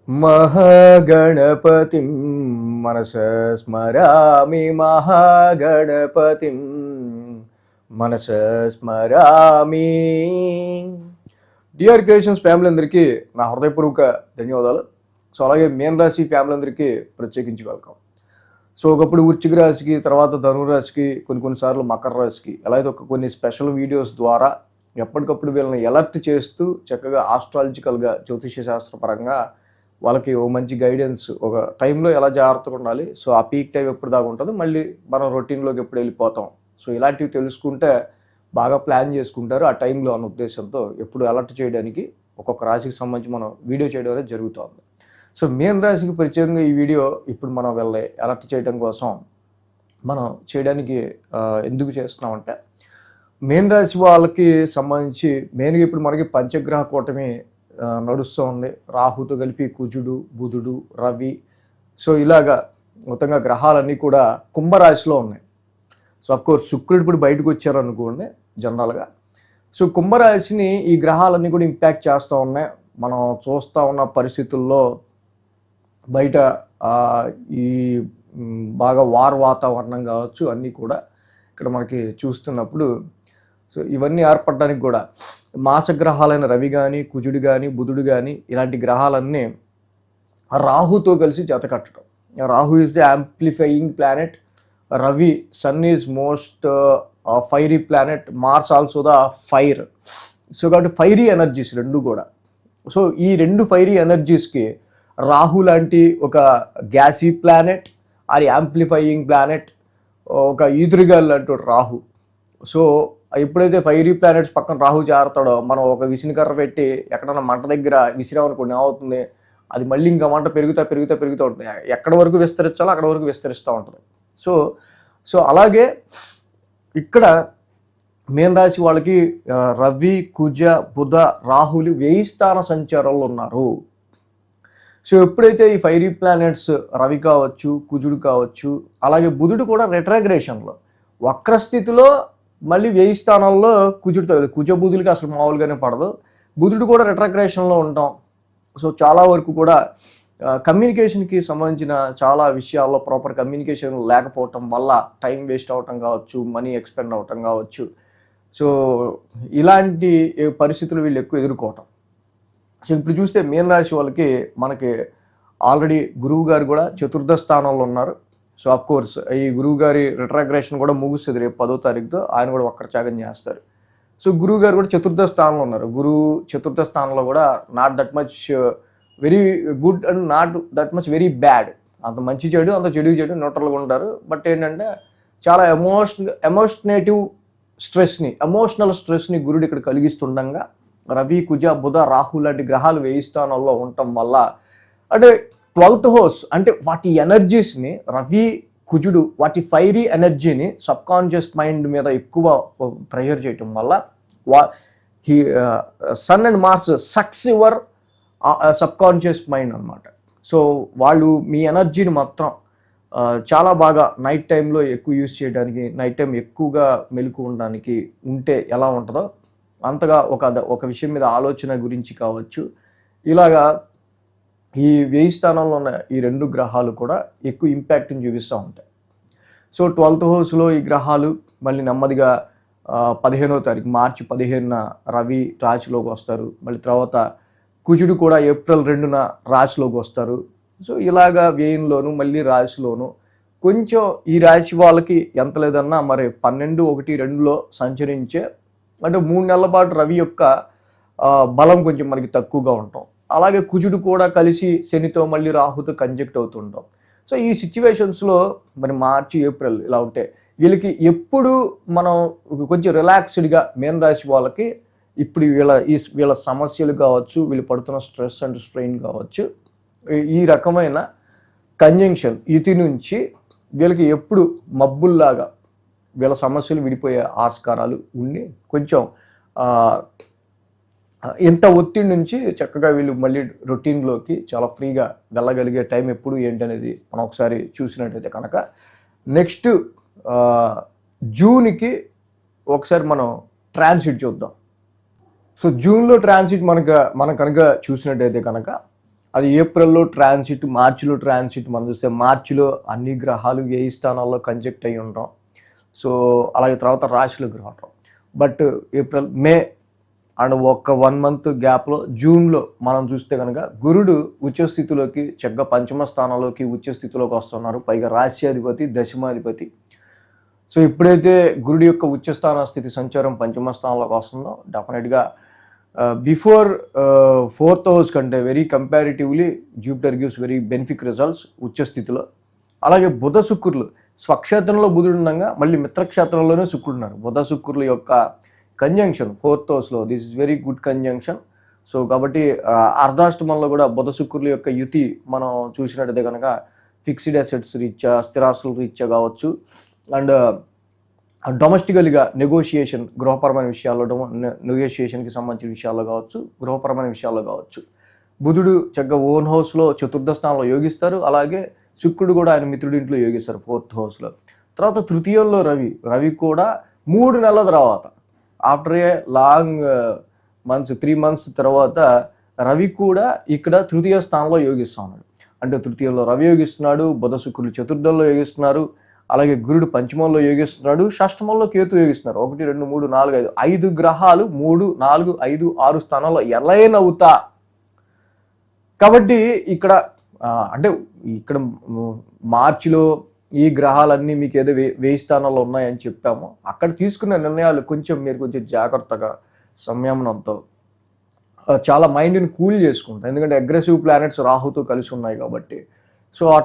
మహాగణపతిం మనసా స్మరామి మహాగణపతిం మనసా స్మరామి. DR creations family అందరికీ నా హృదయపూర్వక ధన్యవాదాలు. సో అలాగే మీన రాశి ఫ్యామిలీ అందరికీ ప్రత్యేకించి వెల్కమ్. సో ఒకప్పుడు వృశ్చిక రాశికి, తర్వాత ధనురాశికి, కొన్నిసార్లు మకర రాశికి ఎలా అయితే కొన్ని స్పెషల్ వీడియోస్ ద్వారా ఎప్పటికప్పుడు వీళ్ళని అలర్ట్ చేస్తూ చక్కగా ఆస్ట్రాలజికల్గా జ్యోతిష శాస్త్రపరంగా వాళ్ళకి ఓ మంచి గైడెన్స్, ఒక టైంలో ఎలా జాగ్రత్తగా ఉండాలి, సో ఆ పీక్ టైం ఎప్పుడు దాకా ఉంటుంది, మళ్ళీ మనం రొటీన్లోకి ఎప్పుడు వెళ్ళిపోతాం, సో ఇలాంటివి తెలుసుకుంటే బాగా ప్లాన్ చేసుకుంటారు ఆ టైంలో అన్న ఉద్దేశంతో ఎప్పుడు అలర్ట్ చేయడానికి ఒక్కొక్క రాశికి సంబంధించి మనం వీడియో చేయడం అనేది జరుగుతుంది. సో మీన రాశికి ప్రత్యేకంగా ఈ వీడియో ఇప్పుడు మనం వెళ్ళి అలర్ట్ చేయడం కోసం మనం చేయడానికి ఎందుకు చేస్తున్నామంటే, మీన రాశి వాళ్ళకి సంబంధించి మెయిన్గా ఇప్పుడు మనకి పంచగ్రహ కూటమి నడుస్తూ ఉంది. రాహుతో కలిపి కుజుడు, బుధుడు, రవి, సో ఇలాగా మొత్తంగా గ్రహాలన్నీ కూడా కుంభరాశిలో ఉన్నాయి. సో అఫ్కోర్స్ శుక్రుడు ఇప్పుడు బయటకు వచ్చారు అనుకోండి జనరల్గా. సో కుంభరాశిని ఈ గ్రహాలన్నీ కూడా ఇంపాక్ట్ చేస్తూ ఉన్నాయి. మనం చూస్తూ ఉన్న పరిస్థితుల్లో బయట ఈ బాగా వాతావరణం కావచ్చు, అన్నీ కూడా ఇక్కడ మనకి చూస్తున్నప్పుడు సో ఇవన్నీ ఏర్పడడానికి కూడా మాసగ్రహాలైన రవి కానీ, కుజుడు కానీ, బుధుడు కానీ ఇలాంటి గ్రహాలన్నీ రాహుతో కలిసి జతకట్టడం. Rahu is the amplifying planet, Ravi sun is most fiery planet, Mars also the fire. So కాబట్టి ఫైరీ ఎనర్జీస్ రెండు కూడా. సో ఈ రెండు ఫైరీ ఎనర్జీస్కి రాహు లాంటి ఒక గ్యాసీ ప్లానెట్ ఆర్ యాంప్లిఫైయింగ్ ప్లానెట్, ఒక ఈదురుగాలు లాంటి రాహు. సో ఎప్పుడైతే ఫైరీ ప్లానెట్స్ పక్కన రాహు చేరతాడో, మనం ఒక విసినికర్ర పెట్టి ఎక్కడన్నా మంట దగ్గర విసిరామనుకోండి, ఏమవుతుంది, అది మళ్ళీ ఇంకా మంట పెరుగుతూ ఉంటుంది. ఎక్కడి వరకు విస్తరించాలో అక్కడ వరకు విస్తరిస్తూ ఉంటుంది. సో అలాగే ఇక్కడ మీన రాశి వాళ్ళకి రవి, కుజ, బుధ, రాహులు 1000 స్థాన సంచారంలో ఉన్నారు. సో ఎప్పుడైతే ఈ ఫైరీ ప్లానెట్స్ రవి కావచ్చు, కుజుడు కావచ్చు, అలాగే బుధుడు కూడా రెట్రాగ్రేషన్లో వక్రస్థితిలో మళ్ళీ 1000 స్థానాల్లో కుజుడు, కుజ బుధులకి అసలు మామూలుగానే పడదు. బుధుడు కూడా రెట్రాగ్రేషన్లో ఉంటాం. సో చాలా వరకు కూడా కమ్యూనికేషన్కి సంబంధించిన చాలా విషయాల్లో ప్రాపర్ కమ్యూనికేషన్ లేకపోవటం వల్ల టైం వేస్ట్ అవటం కావచ్చు, మనీ ఎక్స్పెండ్ అవటం కావచ్చు. సో ఇలాంటి పరిస్థితులు వీళ్ళు ఎక్కువ ఎదుర్కోవటం. సో ఇప్పుడు చూస్తే మీన రాశి వాళ్ళకి మనకి ఆల్రెడీ గురువు గారు కూడా 4వ స్థానంలో ఉన్నారు. సో అఫ్ కోర్స్ ఈ గురువు గారి రిట్రాగ్రేషన్ కూడా ముగుస్తుంది రేపు 10వ తారీఖుతో, ఆయన కూడా వక్రచాగం చేస్తారు. సో గురువు గారు కూడా 4వ స్థానంలో ఉన్నారు. గురువు 4వ స్థానంలో కూడా not that much very good and not that much very bad. అంత మంచి చెడు, అంత చెడు న్యూట్రల్గా ఉంటారు. బట్ ఏంటంటే చాలా ఎమోషనల్ స్ట్రెస్ని గురుడు ఇక్కడ కలిగిస్తుండగా రవి, కుజ, బుధ, రాహు లాంటి గ్రహాలు 1000 స్థానాల్లో ఉండటం వల్ల, అంటే 12th హౌస్ అంటే వాటి ఎనర్జీస్ని, రవి, కుజుడు వాటి ఫైరీ ఎనర్జీని సబ్కాన్షియస్ మైండ్ మీద ఎక్కువ ప్రెషర్ చేయటం వల్ల sun and Mars sucks your subconscious mind అనమాట. సో వాళ్ళు మీ ఎనర్జీని మాత్రం చాలా బాగా నైట్ టైంలో ఎక్కువ యూజ్ చేయడానికి, నైట్ టైం ఎక్కువగా మెలకు ఉండడానికి ఉంటే ఎలా ఉంటుందో అంతగా ఒక విషయం మీద ఆలోచన గురించి కావచ్చు, ఇలాగా ఈ 1000 స్థానంలో ఉన్న ఈ 2 గ్రహాలు కూడా ఎక్కువ ఇంపాక్ట్ని చూపిస్తూ ఉంటాయి. సో 12th హౌస్లో ఈ గ్రహాలు మళ్ళీ నెమ్మదిగా 15వ తారీఖు మార్చి 15న రవి రాశిలోకి వస్తారు. మళ్ళీ తర్వాత కుజుడు కూడా ఏప్రిల్ 2న రాశిలోకి వస్తారు. సో ఇలాగా వ్యయంలోను మళ్ళీ రాశిలోను కొంచెం ఈ రాశి వాళ్ళకి ఎంత లేదన్నా మరి 12, 1, 2లో సంచరించే, అంటే 3 నెలల పాటు రవి యొక్క బలం కొంచెం మనకి తక్కువగా ఉంటాం. అలాగే కుజుడు కూడా కలిసి శనితో మళ్ళీ రాహుతో కంజెక్ట్ అవుతుంటాం. సో ఈ సిచ్యువేషన్స్లో మరి మార్చి, ఏప్రిల్ ఇలా ఉంటే వీళ్ళకి ఎప్పుడు మనం కొంచెం రిలాక్స్డ్గా మీన రాశి వాళ్ళకి ఇప్పుడు వీళ్ళ సమస్యలు కావచ్చు, వీళ్ళు పడుతున్న స్ట్రెస్ అండ్ స్ట్రెయిన్ కావచ్చు, ఈ రకమైన కంజంక్షన్ ఇతి నుంచి వీళ్ళకి ఎప్పుడు మబ్బుల్లాగా వీళ్ళ సమస్యలు విడిపోయే ఆస్కారాలు ఉండి కొంచెం ఇంత ఒత్తిడి నుంచి చక్కగా వీళ్ళు మళ్ళీ రొటీన్లోకి చాలా ఫ్రీగా వెళ్ళగలిగే టైం ఎప్పుడు ఏంటనేది మనం ఒకసారి చూసినట్టయితే కనుక నెక్స్ట్ జూన్కి ఒకసారి మనం ట్రాన్సిట్ చూద్దాం. సో జూన్లో ట్రాన్సిట్ మనం కనుక చూసినట్టయితే కనుక అది ఏప్రిల్లో ట్రాన్సిట్, మార్చిలో ట్రాన్సిట్. మనం చూస్తే మార్చిలో అన్ని గ్రహాలు 1000 స్థానాల్లో కంజెక్ట్ అయ్యి ఉంటాం. సో అలాగే తర్వాత రాశిలో గ్రహం. బట్ ఏప్రిల్, మే అండ్ ఒక 1 మంత్ గ్యాప్లో జూన్లో మనం చూస్తే కనుక గురుడు ఉచ్చ స్థితిలోకి, చక్కగా పంచమ స్థానంలోకి ఉచ్చ స్థితిలోకి వస్తున్నారు. పైగా రాశ్యాధిపతి, దశమాధిపతి. సో ఎప్పుడైతే గురుడి యొక్క ఉచ్చస్థాన స్థితి సంచారం పంచమ స్థానంలోకి వస్తుందో డెఫినెట్గా బిఫోర్ 4th హౌస్ కంటే very comparatively Jupiter gives very benefic results ఉచ్చ స్థితిలో. అలాగే బుధ శుక్రులు స్వక్షేత్రంలో బుధుడు ఉండగా మళ్ళీ మిత్రక్షేత్రంలోనే శుక్రుడు ఉన్నారు. బుధ శుక్రుల యొక్క కంజంక్షన్ 4th హౌస్లో, this is very good conjunction. So కాబట్టి అర్ధాష్టమంలో కూడా బుధ శుక్రుల యొక్క యుతి మనం చూసినట్టయితే కనుక ఫిక్స్డ్ అసెట్స్ రీత్యా, స్థిరాస్తుల రీత్యా కావచ్చు, అండ్ డొమెస్టికల్గా నెగోషియేషన్, గృహపరమైన విషయాల్లో నెగోషియేషన్కి సంబంధించిన విషయాల్లో కావచ్చు, గృహపరమైన విషయాల్లో కావచ్చు. బుధుడు చక్కగా ఓన్ హౌస్లో చతుర్థ స్థానంలో యోగిస్తారు. అలాగే శుక్రుడు కూడా ఆయన మిత్రుడింట్లో యోగిస్తారు 4th హౌస్లో. తర్వాత తృతీయంలో రవి కూడా 3 నెలల తర్వాత, after a long months 3 months తర్వాత రవి కూడా ఇక్కడ తృతీయ స్థానంలో యోగిస్తూ ఉన్నాడు. అంటే తృతీయంలో రవి యోగిస్తున్నాడు, బుధ శుక్రులు చతుర్థంలో యోగిస్తున్నారు, అలాగే గురుడు పంచమంలో యోగిస్తున్నాడు, షష్టమంలో కేతు యోగిస్తున్నారు. 1 2 3 4 5 5 గ్రహాలు 3 4 5 6 స్థానాల్లో ఎలైన్ అవుతా. కాబట్టి ఇక్కడ అంటే ఇక్కడ మార్చిలో ఈ గ్రహాలన్నీ మీకు ఏదో 1000 స్థానాల్లో ఉన్నాయని చెప్పాము. అక్కడ తీసుకున్న నిర్ణయాలు మీరు కొంచెం జాగ్రత్తగా, సంయమనంతో చాలా మైండ్ని కూల్ చేసుకుంటారు. ఎందుకంటే అగ్రెసివ్ ప్లానెట్స్ రాహుతో కలిసి ఉన్నాయి కాబట్టి. సో ఆ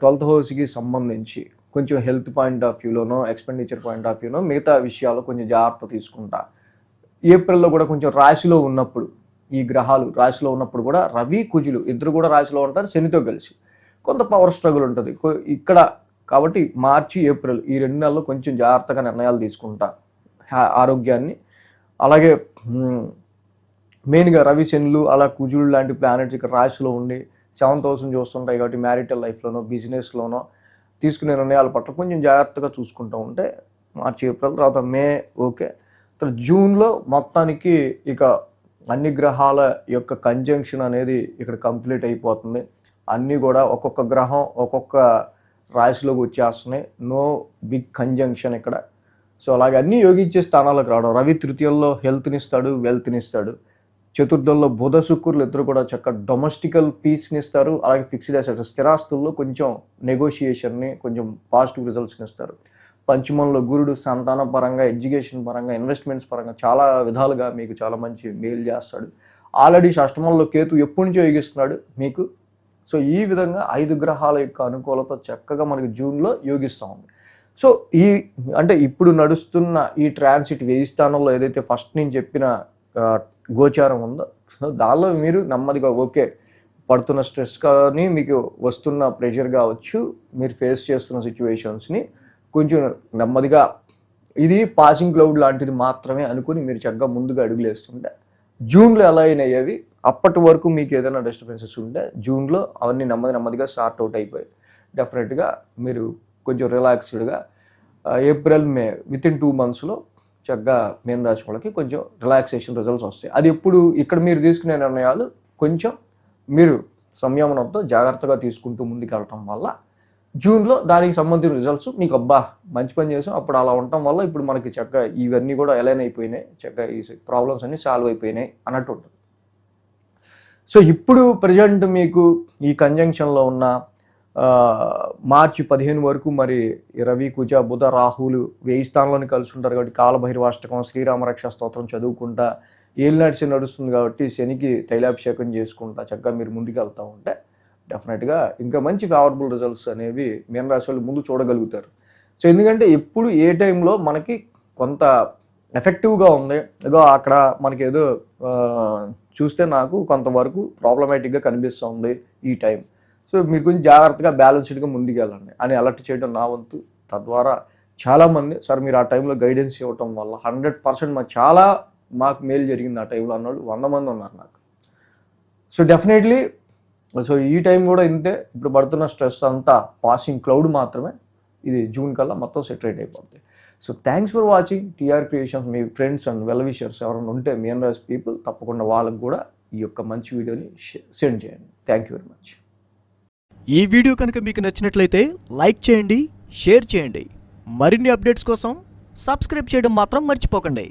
12th హౌస్కి సంబంధించి కొంచెం హెల్త్ పాయింట్ ఆఫ్ వ్యూలోనో, ఎక్స్పెండిచర్ పాయింట్ ఆఫ్ వ్యూనో మిగతా విషయాల్లో కొంచెం జాగ్రత్త తీసుకుంటా. ఏప్రిల్లో కూడా కొంచెం రాశిలో ఉన్నప్పుడు, ఈ గ్రహాలు రాశిలో ఉన్నప్పుడు కూడా రవి కుజులు ఇద్దరు కూడా రాశిలో ఉంటారు శనితో కలిసి. కొంత పవర్ స్ట్రగుల్ ఉంటుంది ఇక్కడ. కాబట్టి మార్చి, ఏప్రిల్ ఈ 2 నెలలు కొంచెం జాగ్రత్తగా నిర్ణయాలు తీసుకుంటా ఆరోగ్యాన్ని. అలాగే మెయిన్గా రవి, శనులు, అలా కుజులు లాంటి ప్లానెట్స్ ఇక్కడ రాశిలో ఉండి 7th హౌస్ని చూస్తుంటాయి కాబట్టి మ్యారిటల్ లైఫ్లోనో, బిజినెస్లోనో తీసుకునే నిర్ణయాల పట్ల కొంచెం జాగ్రత్తగా చూసుకుంటూ ఉంటే మార్చి, ఏప్రిల్ తర్వాత మే ఓకే. తర్వాత జూన్లో మొత్తానికి ఇక అన్ని గ్రహాల యొక్క కంజంక్షన్ అనేది ఇక్కడ కంప్లీట్ అయిపోతుంది. అన్నీ కూడా ఒక్కొక్క గ్రహం ఒక్కొక్క రాశిలోకి వచ్చేస్తున్నాయి. నో బిగ్ కంజంక్షన్ ఇక్కడ. సో అలాగే అన్నీ యోగించే స్థానాలకు రావడం. రవి తృతీయంలో హెల్త్నిస్తాడు, వెల్త్నిస్తాడు. చతుర్థంలో బుధ శుక్రులు ఇద్దరు కూడా చక్కగా డొమెస్టికల్ పీస్ని ఇస్తారు. అలాగే ఫిక్స్డ్ అసెట్స్, స్థిరాస్తుల్లో కొంచెం నెగోషియేషన్ని, కొంచెం పాజిటివ్ రిజల్ట్స్ని ఇస్తారు. పంచమంలో గురుడు సంతాన పరంగా, ఎడ్యుకేషన్ పరంగా, ఇన్వెస్ట్మెంట్స్ పరంగా చాలా విధాలుగా మీకు చాలా మంచి మేలు చేస్తాడు. ఆల్రెడీ షష్టమంలో కేతు ఎప్పటి నుంచో యోగిస్తున్నాడు మీకు. సో ఈ విధంగా 5 గ్రహాల యొక్క అనుకూలత చక్కగా మనకి జూన్లో యోగిస్తూ ఉంది. సో అంటే ఇప్పుడు నడుస్తున్న ఈ ట్రాన్సిట్ 1000 స్థానంలో ఏదైతే ఫస్ట్ నేను చెప్పిన గోచారం ఉందో, సో దానిలో మీరు నెమ్మదిగా ఓకే పడుతున్న స్ట్రెస్ కానీ, మీకు వస్తున్న ప్రెషర్ కావచ్చు, మీరు ఫేస్ చేస్తున్న సిచ్యువేషన్స్ని కొంచెం నెమ్మదిగా ఇది పాసింగ్ క్లౌడ్ లాంటిది మాత్రమే అనుకుని మీరు చక్కగా ముందుగా అడుగులేస్తుంటే జూన్లో ఎలా అయినాయి అప్పటి వరకు మీకు ఏదైనా డిస్టర్బెన్సెస్ ఉంటే జూన్లో అవన్నీ నెమ్మదిగా సార్ట్ అవుట్ అయిపోయాయి. డెఫినెట్గా మీరు కొంచెం రిలాక్స్డ్గా ఏప్రిల్, మే వితిన్ 2 monthsలో చక్కగా మీన రాశి వాళ్ళకి కొంచెం రిలాక్సేషన్ రిజల్ట్స్ వస్తాయి. అది ఎప్పుడు ఇక్కడ మీరు తీసుకునే నిర్ణయాలు కొంచెం మీరు సంయమనంతో జాగ్రత్తగా తీసుకుంటూ ముందుకు వెళ్ళటం వల్ల జూన్లో దానికి సంబంధించిన రిజల్ట్స్ మీకు మంచి పని చేసాం అప్పుడు అలా ఉండటం వల్ల ఇప్పుడు మనకి చక్కగా ఇవన్నీ కూడా ఎలైన్ అయిపోయినాయి, చక్కగా ఈ ప్రాబ్లమ్స్ అన్నీ సాల్వ్ అయిపోయినాయి అన్నట్టు ఉంటుంది. సో ఇప్పుడు ప్రజెంట్ మీకు ఈ కంజంక్షన్లో ఉన్న మార్చి 15 వరకు మరి రవి, కుజ, బుధ, రాహులు 1000 స్థానంలోని కలిసి ఉంటారు కాబట్టి కాలభైరవాష్టకం, శ్రీరామరక్ష స్తోత్రం చదువుకుంటా, ఏలినాటి శని నడుస్తుంది కాబట్టి శనికి తైలాభిషేకం చేసుకుంటా చక్కగా మీరు ముందుకు వెళ్తూ ఉంటే డెఫినెట్గా ఇంకా మంచి ఫేవరబుల్ రిజల్ట్స్ అనేవి మీనరాశి వాళ్ళు ముందు చూడగలుగుతారు. సో ఎందుకంటే ఎప్పుడు ఏ టైంలో మనకి కొంత ఎఫెక్టివ్గా ఉంది, ఏదో అక్కడ మనకి ఏదో చూస్తే నాకు కొంతవరకు ప్రాబ్లమాటిక్గా కనిపిస్తుంది ఈ టైం. సో మీరు కొంచెం జాగ్రత్తగా బ్యాలెన్స్డ్గా ముందుకెళ్ళండి అని అలర్ట్ చేయడం నా వంతు. తద్వారా చాలామంది సార్ మీరు ఆ టైంలో గైడెన్స్ ఇవ్వటం వల్ల 100% మాకు మేలు జరిగింది ఆ టైంలో అన్నోళ్ళు 100 మంది ఉన్నారు నాకు. సో డెఫినెట్లీ సో ఈ టైం కూడా ఇంతే. ఇప్పుడు పడుతున్న స్ట్రెస్ అంతా పాసింగ్ క్లౌడ్ మాత్రమే. ఇది జూన్ కల్లా మొత్తం సెటరేట్ అయిపోతుంది. So thanks for watching TR Creations. మీ ఫ్రెండ్స్ అండ్ వెల్ విషర్స్ ఎవరైనా ఉంటే మీన రాశి పీపుల్ తప్పకుండా వాళ్ళకు కూడా ఈ యొక్క మంచి వీడియోని సెండ్ చేయండి. Thank you very much. ఈ వీడియో కనుక మీకు నచ్చినట్లయితే లైక్ చేయండి, షేర్ చేయండి. మరిన్ని అప్డేట్స్ కోసం సబ్స్క్రైబ్ చేయడం మాత్రం మర్చిపోకండి.